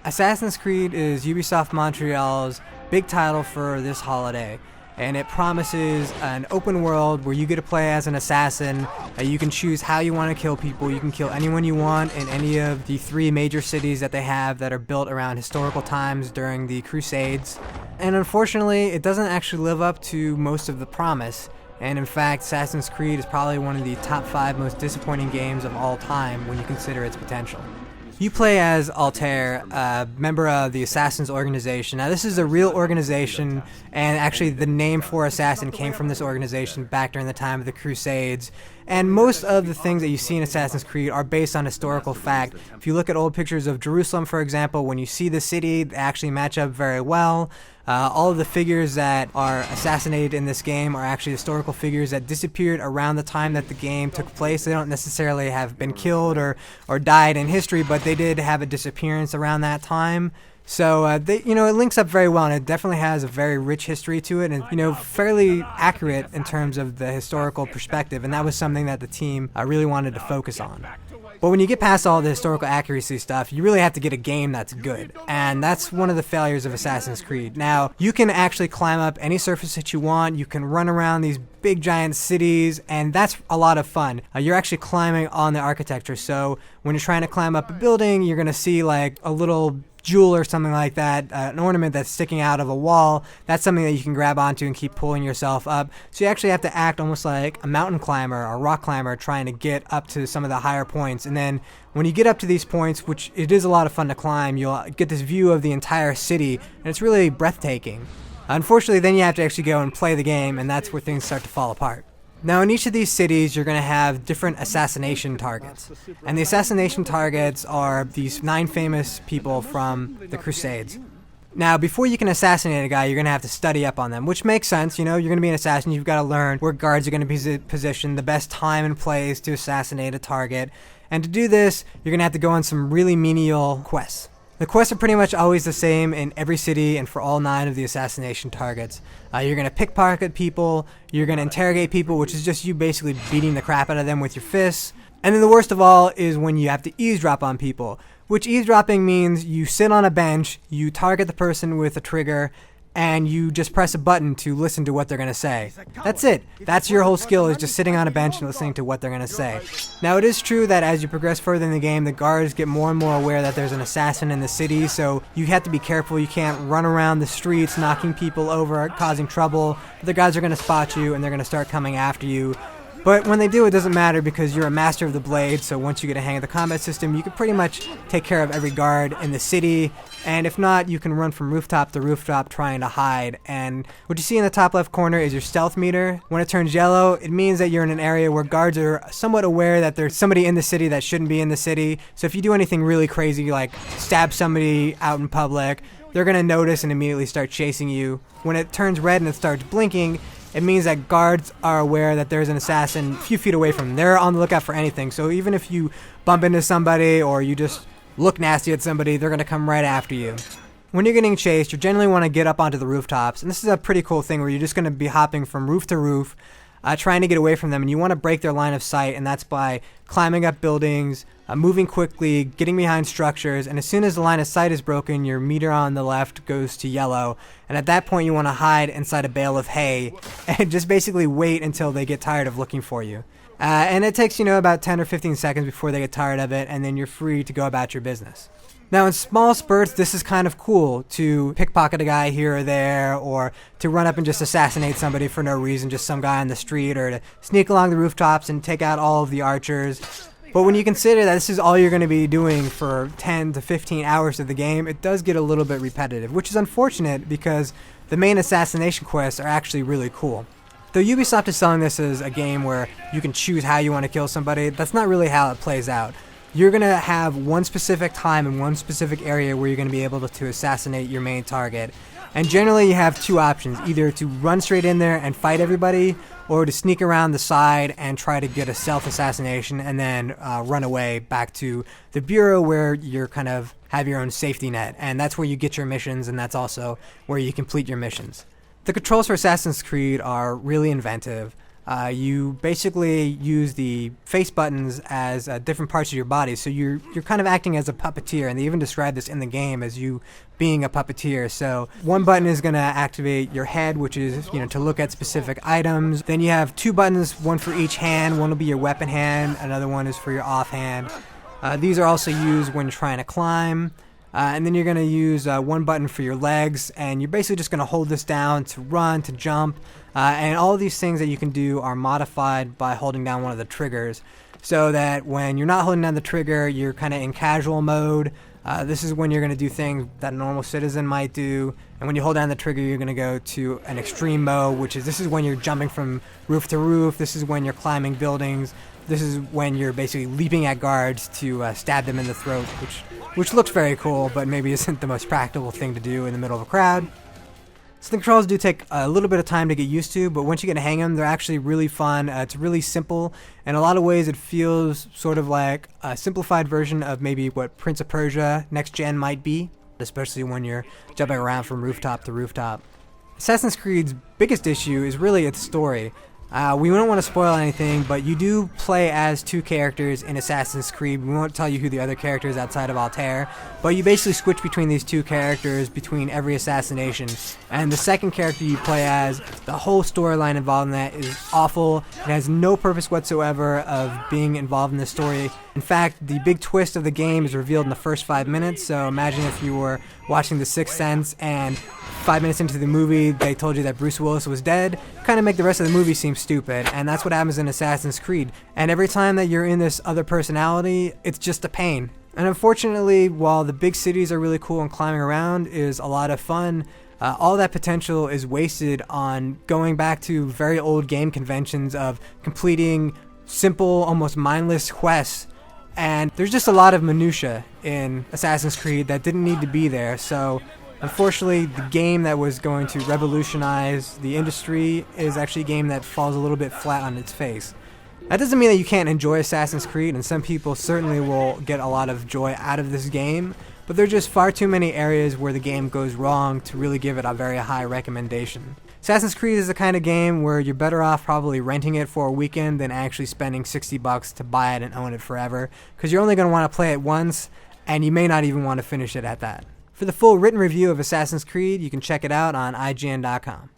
Assassin's Creed is Ubisoft Montreal's big title for this holiday, and it promises an open world where you get to play as an assassin. You can choose how you want to kill people. You can kill anyone you want in any of the 3 major cities that they have that are built around historical times during the Crusades. And unfortunately, it doesn't actually live up to most of the promise. And in fact, Assassin's Creed is probably one of the top 5 most disappointing games of all time when you consider its potential. You play as Altair, a member of the Assassins organization. Now, this is a real organization, and actually the name for Assassin came from this organization back during the time of the Crusades. And most of the things that you see in Assassin's Creed are based on historical fact. If you look at old pictures of Jerusalem, for example, when you see the city, they actually match up very well. All of the figures that are assassinated in this game are actually historical figures that disappeared around the time that the game took place. They don't necessarily have been killed or died in history, but they did have a disappearance around that time. So, it links up very well, and it definitely has a very rich history to it, and, fairly accurate in terms of the historical perspective, and that was something that the team really wanted to focus on. But when you get past all the historical accuracy stuff, you really have to get a game that's good. And that's one of the failures of Assassin's Creed. Now, you can actually climb up any surface that you want. You can run around these big giant cities, and that's a lot of fun. You're actually climbing on the architecture. So when you're trying to climb up a building, you're going to see like a little jewel or something like that, an ornament that's sticking out of a wall. That's something that you can grab onto and keep pulling yourself up. So you actually have to act almost like a mountain climber or rock climber trying to get up to some of the higher points. And then when you get up to these points, which it is a lot of fun to climb, you'll get this view of the entire city, and it's really breathtaking. Unfortunately, then you have to actually go and play the game, and that's where things start to fall apart. Now, in each of these cities, you're going to have different assassination targets. And the assassination targets are these 9 famous people from the Crusades. Now, before you can assassinate a guy, you're going to have to study up on them, which makes sense. You're going to be an assassin. You've got to learn where guards are going to be positioned, the best time and place to assassinate a target. And to do this, you're going to have to go on some really menial quests. The quests are pretty much always the same in every city and for all 9 of the assassination targets. You're going to pickpocket people, you're going to interrogate people, which is just you basically beating the crap out of them with your fists. And then the worst of all is when you have to eavesdrop on people, which eavesdropping means you sit on a bench, you target the person with a trigger, and you just press a button to listen to what they're going to say. That's it. That's your whole skill, is just sitting on a bench and listening to what they're going to say. Now, it is true that as you progress further in the game, the guards get more and more aware that there's an assassin in the city, so you have to be careful. You can't run around the streets knocking people over, causing trouble. The guards are going to spot you, and they're going to start coming after you. But when they do, it doesn't matter because you're a master of the blade, so once you get a hang of the combat system, you can pretty much take care of every guard in the city, and if not, you can run from rooftop to rooftop trying to hide. And what you see in the top left corner is your stealth meter. When it turns yellow, it means that you're in an area where guards are somewhat aware that there's somebody in the city that shouldn't be in the city. So if you do anything really crazy, like stab somebody out in public, they're going to notice and immediately start chasing you. When it turns red and it starts blinking, it means that guards are aware that there's an assassin a few feet away from them. They're on the lookout for anything. So even if you bump into somebody or you just look nasty at somebody, they're going to come right after you. When you're getting chased, you generally want to get up onto the rooftops. And this is a pretty cool thing where you're just going to be hopping from roof to roof, trying to get away from them. And you want to break their line of sight, and that's by climbing up buildings, moving quickly, getting behind structures, and as soon as the line of sight is broken, your meter on the left goes to yellow, and at that point you want to hide inside a bale of hay and just basically wait until they get tired of looking for you. And it takes, about 10 or 15 seconds before they get tired of it, and then you're free to go about your business. Now, in small spurts, this is kind of cool to pickpocket a guy here or there, or to run up and just assassinate somebody for no reason, just some guy on the street, or to sneak along the rooftops and take out all of the archers. But when you consider that this is all you're going to be doing for 10 to 15 hours of the game, it does get a little bit repetitive, which is unfortunate because the main assassination quests are actually really cool. Though Ubisoft is selling this as a game where you can choose how you want to kill somebody, that's not really how it plays out. You're going to have one specific time and one specific area where you're going to be able to assassinate your main target. And generally you have 2 options, either to run straight in there and fight everybody, or to sneak around the side and try to get a self-assassination and then run away back to the Bureau where you're kind of have your own safety net. And that's where you get your missions, and that's also where you complete your missions. The controls for Assassin's Creed are really inventive. You basically use the face buttons as different parts of your body, so you're kind of acting as a puppeteer, and they even describe this in the game as you being a puppeteer. So one button is going to activate your head, which is to look at specific items. Then you have two buttons, one for each hand. One will be your weapon hand, another one is for your offhand. These are also used when trying to climb. And then you're going to use one button for your legs, and you're basically just going to hold this down to run, to jump, and all of these things that you can do are modified by holding down one of the triggers, so that when you're not holding down the trigger, you're kind of in casual mode. This is when you're going to do things that a normal citizen might do, and when you hold down the trigger, you're going to go to an extreme mode, this is when you're jumping from roof to roof. This is when you're climbing buildings. This is when you're basically leaping at guards to stab them in the throat, which looks very cool, but maybe isn't the most practical thing to do in the middle of a crowd. So the controls do take a little bit of time to get used to, but once you get to hang them, they're actually really fun. It's really simple. In a lot of ways, it feels sort of like a simplified version of maybe what Prince of Persia Next Gen might be, especially when you're jumping around from rooftop to rooftop. Assassin's Creed's biggest issue is really its story. We don't want to spoil anything, but you do play as two characters in Assassin's Creed. We won't tell you who the other character is outside of Altair, but you basically switch between these two characters between every assassination. And the second character you play as, the whole storyline involved in that is awful. It has no purpose whatsoever of being involved in the story. In fact, the big twist of the game is revealed in the first 5 minutes, so imagine if you were watching The Sixth Sense and 5 minutes into the movie they told you that Bruce Willis was dead. Kind of make the rest of the movie seem stupid, and that's what happens in Assassin's Creed. And every time that you're in this other personality, it's just a pain. And unfortunately, while the big cities are really cool and climbing around is a lot of fun, all that potential is wasted on going back to very old game conventions of completing simple, almost mindless quests. And there's just a lot of minutia in Assassin's Creed that didn't need to be there. So unfortunately, the game that was going to revolutionize the industry is actually a game that falls a little bit flat on its face. That doesn't mean that you can't enjoy Assassin's Creed, and some people certainly will get a lot of joy out of this game, but there are just far too many areas where the game goes wrong to really give it a very high recommendation. Assassin's Creed is the kind of game where you're better off probably renting it for a weekend than actually spending $60 to buy it and own it forever, because you're only going to want to play it once, and you may not even want to finish it at that. For the full written review of Assassin's Creed, you can check it out on IGN.com.